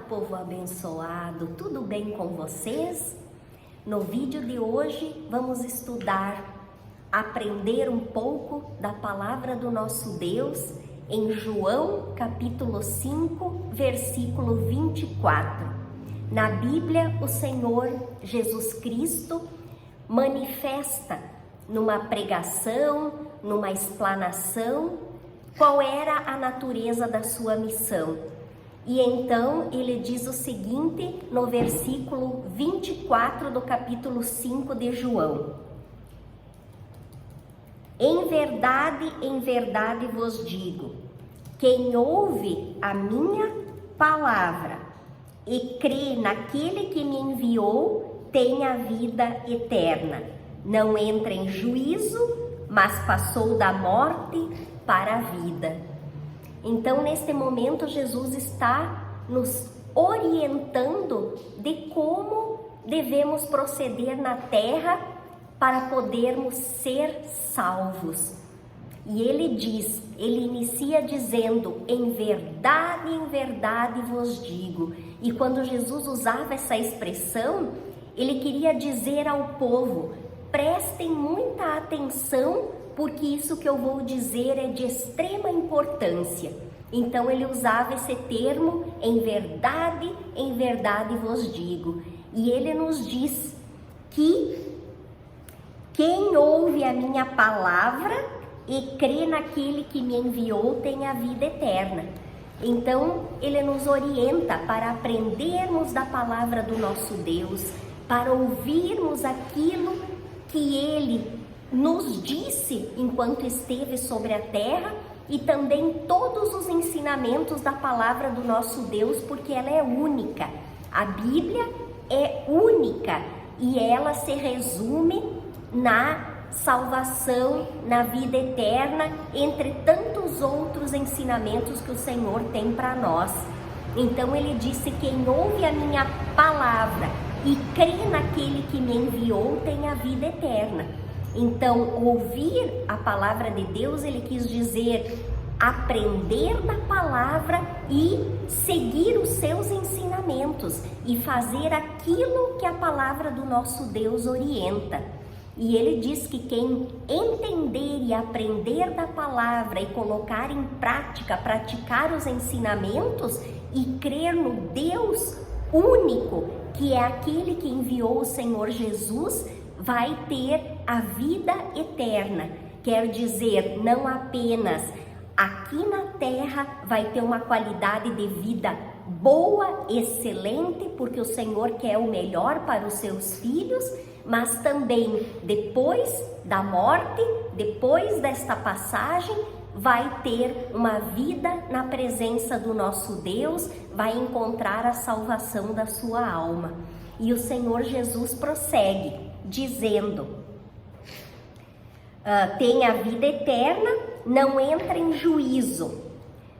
povo abençoado, tudo bem com vocês? No vídeo de hoje vamos aprender um pouco da palavra do nosso Deus em João capítulo 5, versículo 24. Na Bíblia, o Senhor Jesus Cristo manifesta numa pregação, numa explanação, qual era a natureza da sua missão. E então ele diz o seguinte no versículo 24 do capítulo 5 de João: em verdade vos digo, quem ouve a minha palavra e crê naquele que me enviou, tem a vida eterna. Não entra em juízo, mas passou da morte para a vida. Então, neste momento, Jesus está nos orientando de como devemos proceder na terra para podermos ser salvos. E ele inicia dizendo, em verdade vos digo. E quando Jesus usava essa expressão, ele queria dizer ao povo, prestem muita atenção, porque isso que eu vou dizer é de extrema importância. Então ele usava esse termo, em verdade vos digo. E ele nos diz que quem ouve a minha palavra e crê naquele que me enviou tem a vida eterna. Então ele nos orienta para aprendermos da palavra do nosso Deus, para ouvirmos aquilo que ele nos disse enquanto esteve sobre a terra e também todos os ensinamentos da palavra do nosso Deus, porque ela é única. A Bíblia é única e ela se resume na salvação, na vida eterna, entre tantos outros ensinamentos que o Senhor tem para nós. Então ele disse, quem ouve a minha palavra e crê naquele que me enviou tem a vida eterna. Então, ouvir a palavra de Deus, ele quis dizer aprender da palavra e seguir os seus ensinamentos e fazer aquilo que a palavra do nosso Deus orienta. E ele diz que quem entender e aprender da palavra e colocar em prática, praticar os ensinamentos e crer no Deus único, que é aquele que enviou o Senhor Jesus, vai ter a vida eterna. Quer dizer, não apenas aqui na terra vai ter uma qualidade de vida boa, excelente, porque o Senhor quer o melhor para os seus filhos, mas também depois da morte, depois desta passagem, vai ter uma vida na presença do nosso Deus, vai encontrar a salvação da sua alma. E o Senhor Jesus prossegue dizendo, tem a vida eterna, não entra em juízo,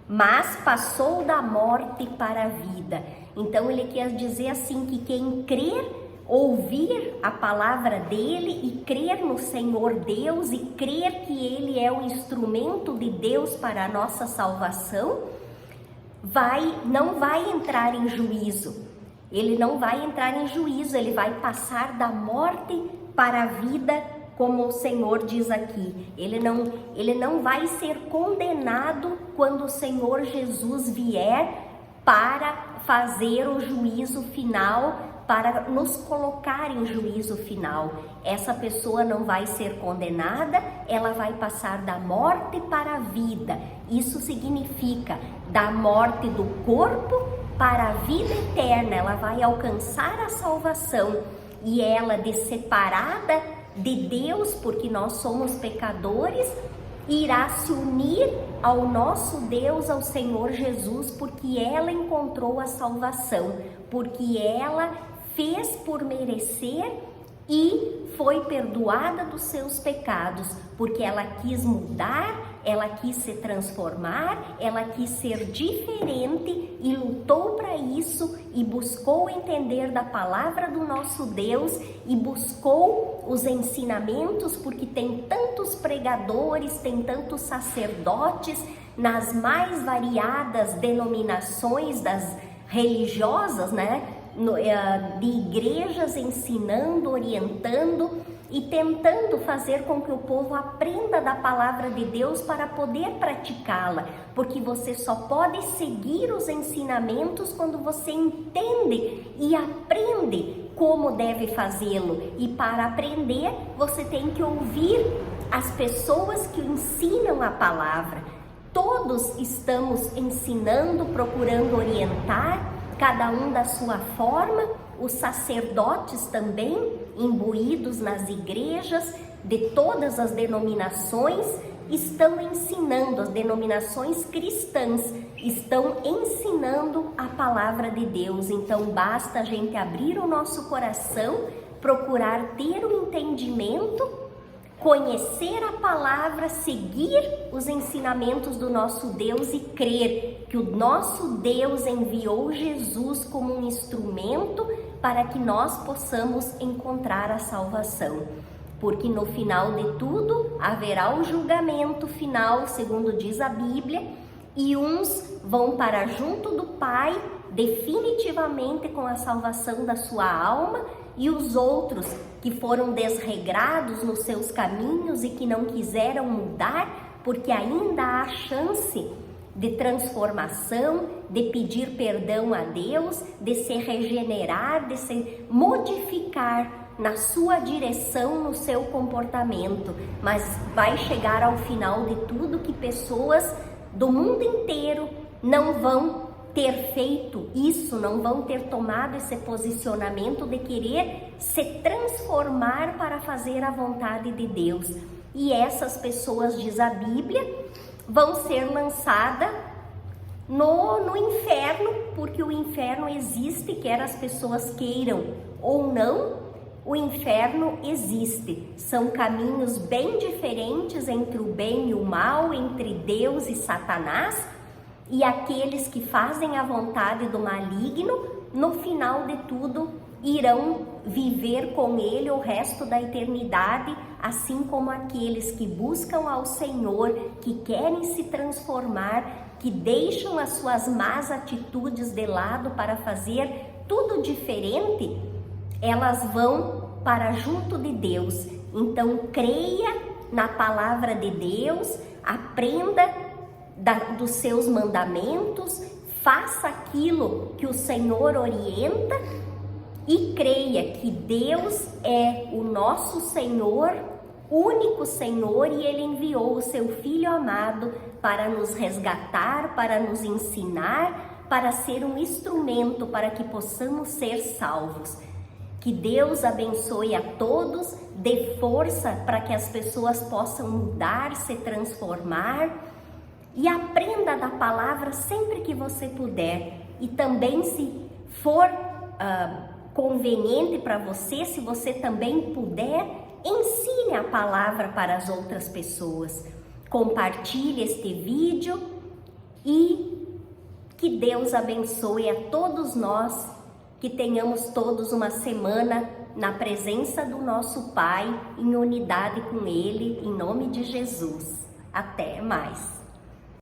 mas passou da morte para a vida. Então ele quer dizer assim, que quem crer, ouvir a palavra dele e crer no Senhor Deus e crer que ele é o instrumento de Deus para a nossa salvação, não vai entrar em juízo. Ele não vai entrar em juízo, ele vai passar da morte para a vida, como o Senhor diz aqui. Ele não vai ser condenado quando o Senhor Jesus vier para fazer o juízo final, para nos colocar em juízo final. Essa pessoa não vai ser condenada, ela vai passar da morte para a vida. Isso significa da morte do corpo para a vida eterna. Ela vai alcançar a salvação e ela, separada de Deus, porque nós somos pecadores, irá se unir ao nosso Deus, ao Senhor Jesus, porque ela encontrou a salvação, porque ela fez por merecer e foi perdoada dos seus pecados, porque ela quis mudar, ela quis se transformar, ela quis ser diferente e lutou para isso e buscou entender da palavra do nosso Deus e buscou os ensinamentos, porque tem tantos pregadores, tem tantos sacerdotes nas mais variadas denominações das religiosas, né? De igrejas ensinando, orientando e tentando fazer com que o povo aprenda da palavra de Deus para poder praticá-la, porque você só pode seguir os ensinamentos quando você entende e aprende como deve fazê-lo. E para aprender, você tem que ouvir as pessoas que ensinam a palavra. Todos estamos ensinando, procurando orientar, cada um da sua forma. Os sacerdotes também, imbuídos nas igrejas de todas as denominações, estão ensinando, as denominações cristãs estão ensinando a palavra de Deus. Então basta a gente abrir o nosso coração, procurar ter o entendimento, conhecer a palavra, seguir os ensinamentos do nosso Deus e crer que o nosso Deus enviou Jesus como um instrumento para que nós possamos encontrar a salvação. Porque no final de tudo haverá o julgamento final, segundo diz a Bíblia, e uns vão para junto do Pai definitivamente com a salvação da sua alma, e os outros que foram desregrados nos seus caminhos e que não quiseram mudar, porque ainda há chance de transformação, de pedir perdão a Deus, de se regenerar, de se modificar na sua direção, no seu comportamento. Mas vai chegar ao final de tudo que pessoas do mundo inteiro não vão ter feito isso, não vão ter tomado esse posicionamento de querer se transformar para fazer a vontade de Deus. E essas pessoas, diz a Bíblia, vão ser lançadas no inferno, porque o inferno existe, quer as pessoas queiram ou não, o inferno existe. São caminhos bem diferentes entre o bem e o mal, entre Deus e Satanás. E aqueles que fazem a vontade do maligno, no final de tudo, irão viver com ele o resto da eternidade, assim como aqueles que buscam ao Senhor, que querem se transformar, que deixam as suas más atitudes de lado para fazer tudo diferente, elas vão para junto de Deus. Então creia na palavra de Deus, aprenda dos seus mandamentos, faça aquilo que o Senhor orienta e creia que Deus é o nosso Senhor, único Senhor, e Ele enviou o seu Filho amado para nos resgatar, para nos ensinar, para ser um instrumento para que possamos ser salvos. Que Deus abençoe a todos, dê força para que as pessoas possam mudar, se transformar. E aprenda da palavra sempre que você puder. E também, se for conveniente para você, se você também puder, ensine a palavra para as outras pessoas. Compartilhe este vídeo e que Deus abençoe a todos nós, que tenhamos todos uma semana na presença do nosso Pai, em unidade com Ele, em nome de Jesus. Até mais!